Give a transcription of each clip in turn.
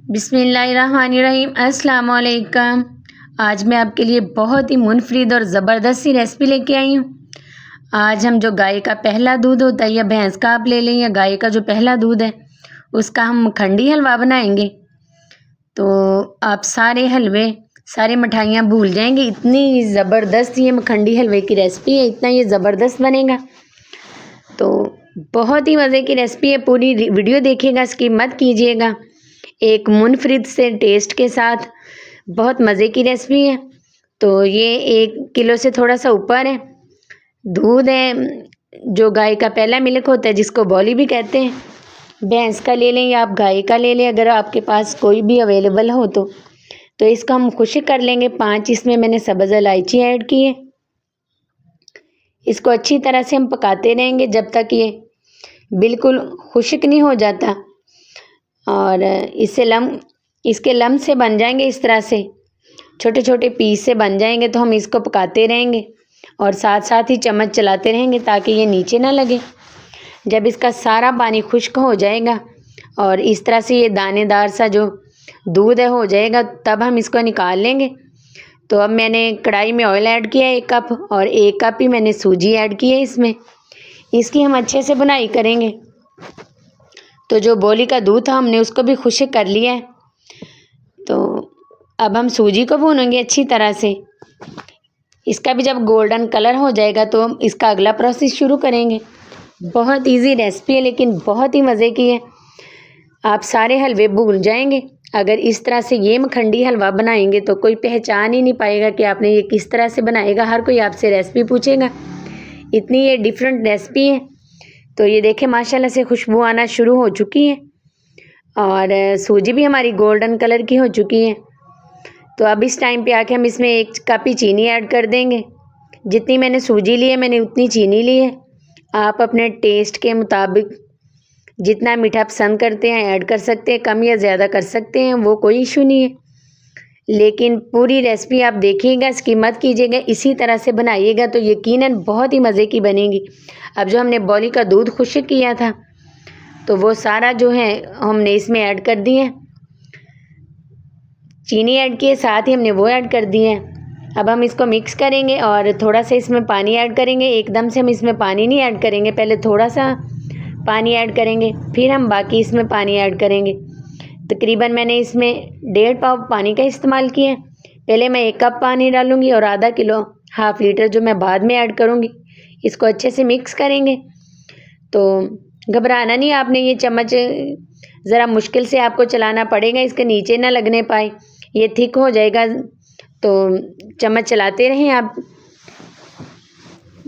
बिस्मिल्लाहिर्रहमानिर्रहीम। अस्सलाम वालेकुम। आज मैं आपके लिए बहुत ही मुनफरिद और ज़बरदस्त सी रेसिपी लेके आई हूँ। आज हम जो गाय का पहला दूध होता है या भैंस का आप ले लें या गाय का जो पहला दूध है उसका हम मखंडी हलवा बनाएंगे। तो आप सारे हलवे सारे मिठाइयाँ भूल जाएंगे, इतनी ज़बरदस्त ये मखंडी हलवे की रेसिपी है, इतना ये ज़बरदस्त बनेगा। तो बहुत ही मज़े की रेसिपी है, पूरी वीडियो देखिएगा, स्किप मत कीजिएगा। एक मुनफरिद से टेस्ट के साथ बहुत मज़े की रेसिपी है। तो ये 1 किलो से थोड़ा सा ऊपर है दूध है, जो गाय का पहला मिल्क होता है जिसको बॉली भी कहते हैं। भैंस का ले लें या आप गाय का ले लें, अगर आपके पास कोई भी अवेलेबल हो तो इसको हम खुश्क कर लेंगे। 5 इसमें मैंने सब्ज़ इलायची ऐड की है। इसको अच्छी तरह से हम पकाते रहेंगे जब तक ये बिल्कुल खुश्क नहीं हो जाता, और इसके लम से बन जाएंगे, इस तरह से छोटे छोटे पीस से बन जाएंगे। तो हम इसको पकाते रहेंगे और साथ साथ ही चम्मच चलाते रहेंगे ताकि ये नीचे ना लगे। जब इसका सारा पानी खुश्क हो जाएगा और इस तरह से ये दानेदार सा जो दूध है हो जाएगा, तब हम इसको निकाल लेंगे। तो अब मैंने कढ़ाई में ऑयल ऐड किया है 1 कप, और 1 कप ही मैंने सूजी ऐड की है इसमें। इसकी हम अच्छे से बुनाई करेंगे। तो जो बोली का दूध था हमने उसको भी खुश्क कर लिया है। तो अब हम सूजी को भूनेंगे अच्छी तरह से। इसका भी जब गोल्डन कलर हो जाएगा तो हम इसका अगला प्रोसेस शुरू करेंगे। बहुत इजी रेसिपी है लेकिन बहुत ही मज़े की है। आप सारे हलवे भूल जाएंगे अगर इस तरह से ये मखंडी हलवा बनाएंगे, तो कोई पहचान ही नहीं पाएगा कि आपने ये किस तरह से बनाएगा। हर कोई आपसे रेसिपी पूछेगा, इतनी ये डिफरेंट रेसिपी है। तो ये देखें माशाल्लाह से खुशबू आना शुरू हो चुकी है और सूजी भी हमारी गोल्डन कलर की हो चुकी है। तो अब इस टाइम पे आके हम इसमें 1 कप ही चीनी ऐड कर देंगे। जितनी मैंने सूजी ली है मैंने उतनी चीनी ली है। आप अपने टेस्ट के मुताबिक जितना मीठा पसंद करते हैं ऐड कर सकते हैं, कम या ज़्यादा कर सकते हैं, वो कोई इशू नहीं है। लेकिन पूरी रेसिपी आप देखिएगा, स्किप मत कीजिएगा, इसी तरह से बनाइएगा तो यकीनन बहुत ही मज़े की बनेगी। अब जो हमने बॉली का दूध खुश्क किया था तो वो सारा जो है हमने इसमें ऐड कर दिए। चीनी ऐड किए, साथ ही हमने वो ऐड कर दिए हैं। अब हम इसको मिक्स करेंगे और थोड़ा सा इसमें पानी ऐड करेंगे। एकदम से हम इसमें पानी नहीं ऐड करेंगे, पहले थोड़ा सा पानी ऐड करेंगे, फिर हम बाकी इसमें पानी ऐड करेंगे। तकरीबन मैंने इसमें 1.5 पाव पानी का इस्तेमाल किया है। पहले मैं 1 कप पानी डालूंगी और आधा किलो ½ लीटर जो मैं बाद में ऐड करूंगी। इसको अच्छे से मिक्स करेंगे। तो घबराना नहीं, आपने ये चम्मच ज़रा मुश्किल से आपको चलाना पड़ेगा, इसके नीचे ना लगने पाए। ये थिक हो जाएगा तो चम्मच चलाते रहें, आप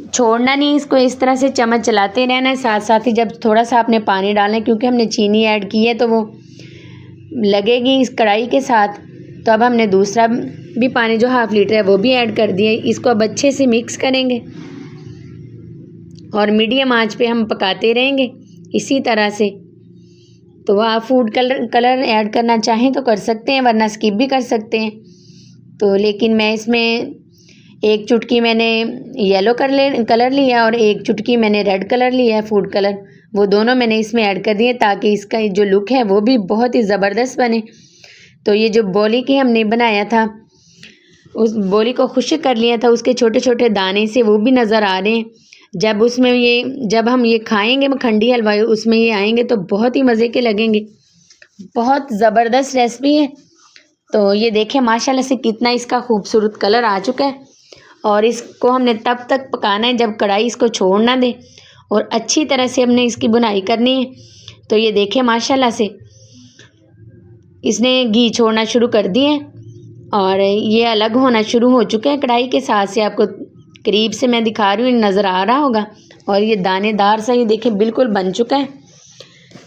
छोड़ना नहीं इसको, इस तरह से चम्मच चलाते रहना है। साथ साथ ही जब थोड़ा सा आपने पानी डालना है, क्योंकि हमने चीनी ऐड की है तो वो लगेगी इस कढ़ाई के साथ। तो अब हमने दूसरा भी पानी जो ½ लीटर है वो भी ऐड कर दिया। इसको अब अच्छे से मिक्स करेंगे और मीडियम आंच पे हम पकाते रहेंगे इसी तरह से। तो आप फूड कलर ऐड करना चाहें तो कर सकते हैं, वरना स्किप भी कर सकते हैं। तो लेकिन मैं इसमें 1 चुटकी मैंने येलो कलर लिया और 1 चुटकी मैंने रेड कलर लिया है, फूड कलर। वो दोनों मैंने इसमें ऐड कर दिए ताकि इसका जो लुक है वो भी बहुत ही ज़बरदस्त बने। तो ये जो बोली की हमने बनाया था, उस बोली को खुश्क कर लिया था, उसके छोटे छोटे दाने से वो भी नज़र आ रहे हैं। जब हम ये खाएंगे मखंडी हलवा उसमें ये आएंगे तो बहुत ही मज़े के लगेंगे। बहुत ज़बरदस्त रेसिपी है। तो ये देखें माशाल्लाह से कितना इसका खूबसूरत कलर आ चुका है। और इसको हमने तब तक पकाना है जब कढ़ाई इसको छोड़ ना दे, और अच्छी तरह से हमने इसकी बुनाई करनी है। तो ये देखें माशाल्लाह से इसने घी छोड़ना शुरू कर दिए और ये अलग होना शुरू हो चुके हैं कढ़ाई के साथ से। आपको करीब से मैं दिखा रही हूँ, नज़र आ रहा होगा। और ये दानेदार सा ये देखें बिल्कुल बन चुका है।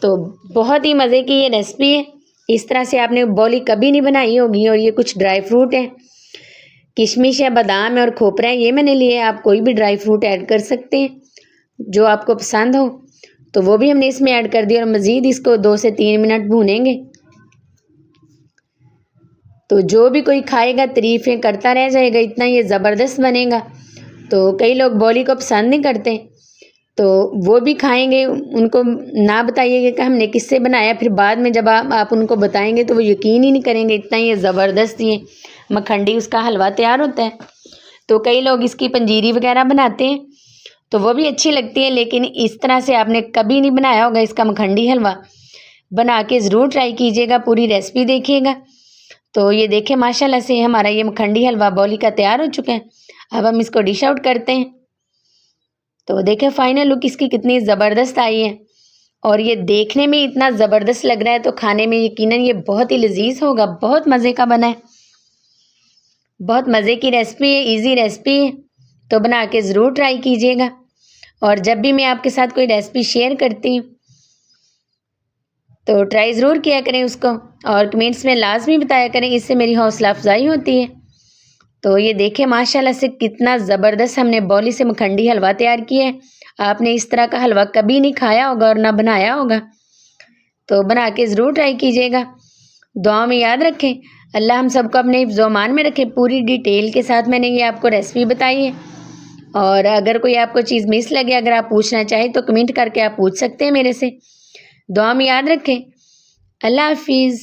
तो बहुत ही मज़े की ये रेसिपी है। इस तरह से आपने बॉली कभी नहीं बनाई होगी। और ये कुछ ड्राई फ्रूट है, किशमिश है, बादाम है और खोपरा है, ये मैंने लिए। आप कोई भी ड्राई फ्रूट ऐड कर सकते हैं जो आपको पसंद हो, तो वो भी हमने इसमें ऐड कर दिया। और मज़ीद इसको 2 से 3 मिनट भूनेंगे। तो जो भी कोई खाएगा तारीफ़ें करता रह जाएगा, इतना ये ज़बरदस्त बनेगा। तो कई लोग बॉली को पसंद नहीं करते, तो वो भी खाएंगे, उनको ना बताइएगा कि हमने किससे बनाया, फिर बाद में जब आप उनको बताएंगे तो वो यकीन ही नहीं करेंगे, इतना ये ज़बरदस्त ये मखंडी उसका हलवा तैयार होता है। तो कई लोग इसकी पंजीरी वगैरह बनाते हैं तो वो भी अच्छी लगती है, लेकिन इस तरह से आपने कभी नहीं बनाया होगा इसका मखंडी हलवा। बना के ज़रूर ट्राई कीजिएगा, पूरी रेसिपी देखिएगा। तो ये देखें माशाल्लाह से हमारा ये मखंडी हलवा बॉली का तैयार हो चुका है। अब हम इसको डिश आउट करते हैं। तो देखें फाइनल लुक इसकी कितनी ज़बरदस्त आई है, और ये देखने में इतना ज़बरदस्त लग रहा है तो खाने में यकीनन ये बहुत ही लजीज होगा। बहुत मज़े का बना है, बहुत मज़े की रेसिपी है, इजी रेसिपी है। तो बना के ज़रूर ट्राई कीजिएगा। और जब भी मैं आपके साथ कोई रेसिपी शेयर करती हूँ तो ट्राई ज़रूर किया करें उसको, और कमेंट्स में लाजमी बताया करें, इससे मेरी हौसला अफजाई होती है। तो ये देखें माशाल्लाह से कितना ज़बरदस्त हमने बॉली से मखंडी हलवा तैयार किया है। आपने इस तरह का हलवा कभी नहीं खाया होगा और ना बनाया होगा, तो बना के ज़रूर ट्राई कीजिएगा। दुआ में याद रखें, अल्लाह हम सबको अपने हिफ्ज़-ओ-अमान में रखे। पूरी डिटेल के साथ मैंने ये आपको रेसिपी बताई है, और अगर कोई आपको चीज़ मिस लगे, अगर आप पूछना चाहें तो कमेंट करके आप पूछ सकते हैं मेरे से। दुआ में याद रखें। अल्लाह हाफिज़।